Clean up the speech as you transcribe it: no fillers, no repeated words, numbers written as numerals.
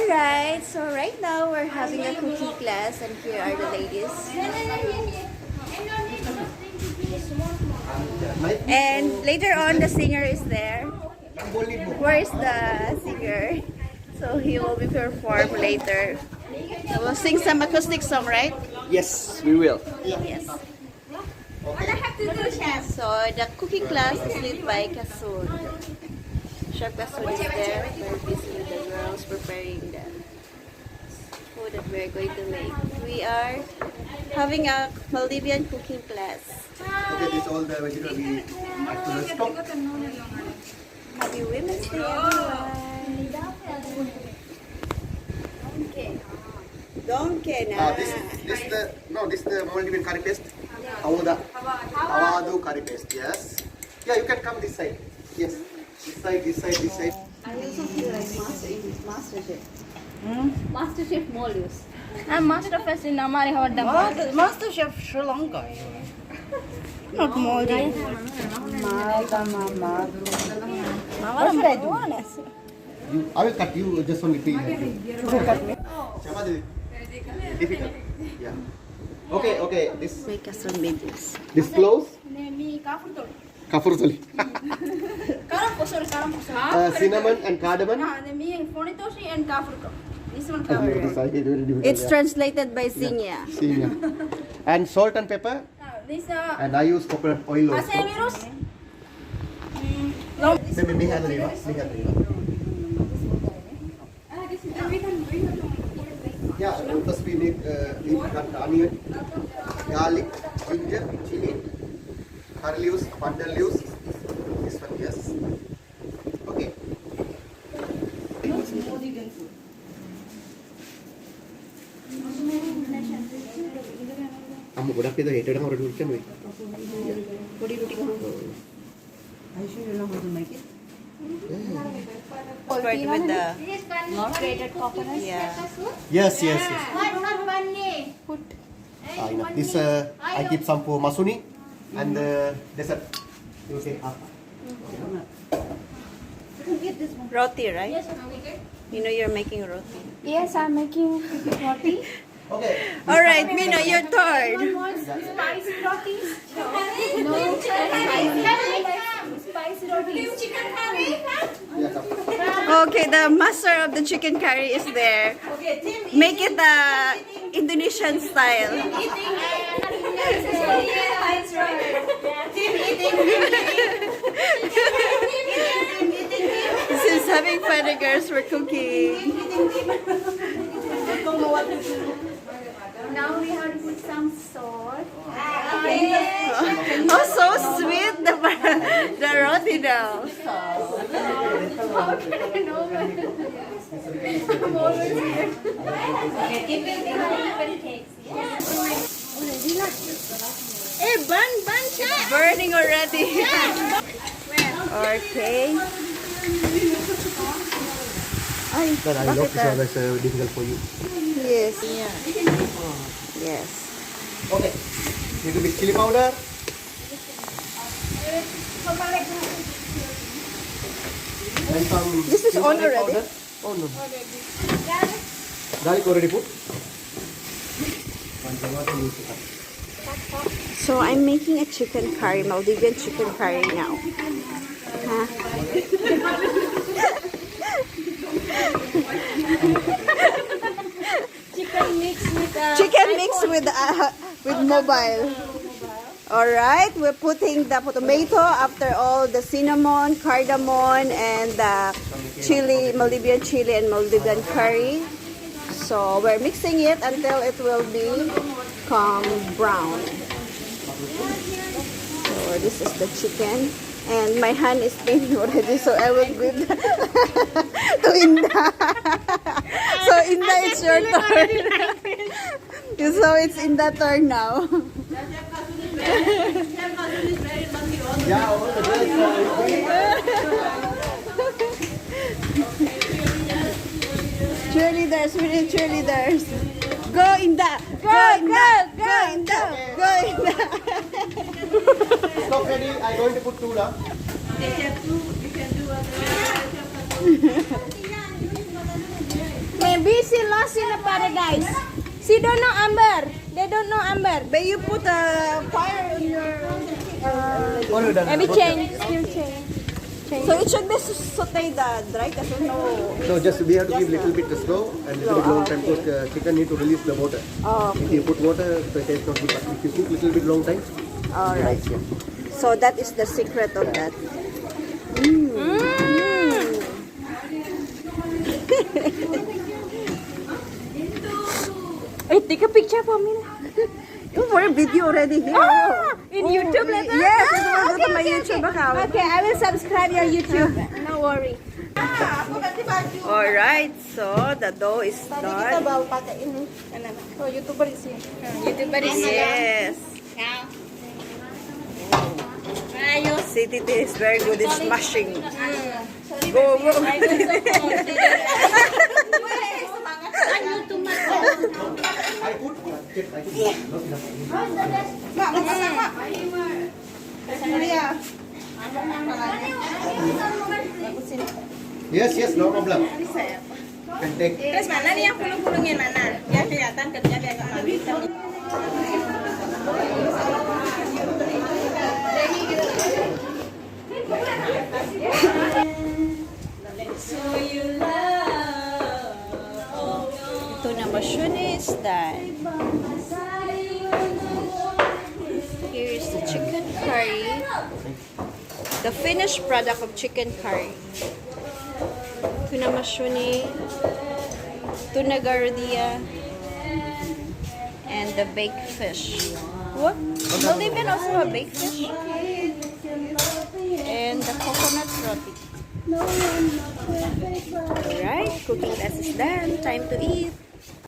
Alright, so right now we're having a cooking class and here are the ladies. And later on the singer is there. Where is the singer? So he will be performed later. So we'll sing some acoustic song, right? Yes, we will. Yes. So the cooking class is led by Kasun. Chef Kasun is there, very busy with the girls preparing the food that we're going to make. We are having a Maldivian cooking class. Okay, this all the vegetable we have to stock. Happy Women's Day, everyone! Donkey na. This the Maldivian curry paste. Havodda. Havodda curry paste. Yes. Yeah, you can come this side. Yes. This side. I also feel like master chef. Master Chef Molus. I'm master chef in amari, havodda. Master chef Sri Lanka. Not Maldives. What should I do? I will cut you just only three. Difficult. Yeah. Okay. This Make Kasun videos. close. Kafur toli. Cinnamon and cardamom. It's translated by Zinia. And salt and pepper. And I use coconut oil also. Yeah, first we need cut onion, garlic, ginger, chili, curry leaves, bundle leaves. This one, yes. Okay. I'm going to put the heater down. What do you I should know how to make it. Spread with the Grated coconut. yeah. Yes. This I keep some for masuni and dessert. You say half. Roti, right? You know you're making roti. Yes, I'm making roti. Okay. All right, Mino, your turn. Spicy roti. Spicy roti. Chicken curry. Yeah, come. Okay, the master of the chicken curry is there. Make it the Indonesian style. Since having fun, the girls were cooking. Now we have to put some salt. Oh, so sweet, the roti now. Hey, bun, siya. Burning already. Okay. Ay, But I know it's always difficult for you. yes. Yes. Okay. Little bit chili powder. And some This is on turmeric already? powder. Oh no. Garlic already put. And tomato you put. So I'm making a chicken curry, Maldivian chicken curry now. Huh? Chicken mixed with mobile. All right, we're putting the tomato after all the cinnamon, cardamom, and the chili, Maldivian chili and Maldivian curry. So we're mixing it until it will become brown. So this is the chicken. And my hand is paining already, so I will give to Inda. So Inda, it's your turn. So it's Inda's turn now. Yeah, all the girls Cheerleaders, we need cheerleaders. Go Inda! Go Inda! Go Inda! Stop ready. I'm going to put two now. Maybe lost in a paradise. She don't know Amber. They don't know Amber. But you put a fire in your... Let me change. Still change. So it should be sauteed, right? Kasi no... No, just we have to give little bit slow and little bit long time because the chicken need to release the water. Oh, If you put water, the taste not be. But if you cook little bit long time, alright. yeah. So that is the secret of that. Hey, take a picture for me. You for a video already here. In YouTube later? Yes, it will go to my YouTube account. Okay, I will subscribe your YouTube. No worry. Alright, so the dough is done. Oh, YouTuber is here. YouTuber is Yes. City is very good in smashing. Go, go. I put not enough. Yes, no problem. Can take. Terus mana nih yang pulung-pulungin mana? Ya kelihatan kerja dia agak malu. Ito na masyuni is done. Here is the chicken curry. The finished product of chicken curry. Tuna masyuni, tuna gardia, and the baked fish. What? Maldivian also have baked fish? And the coconut roti. Alright, cooking class is done. Time to eat.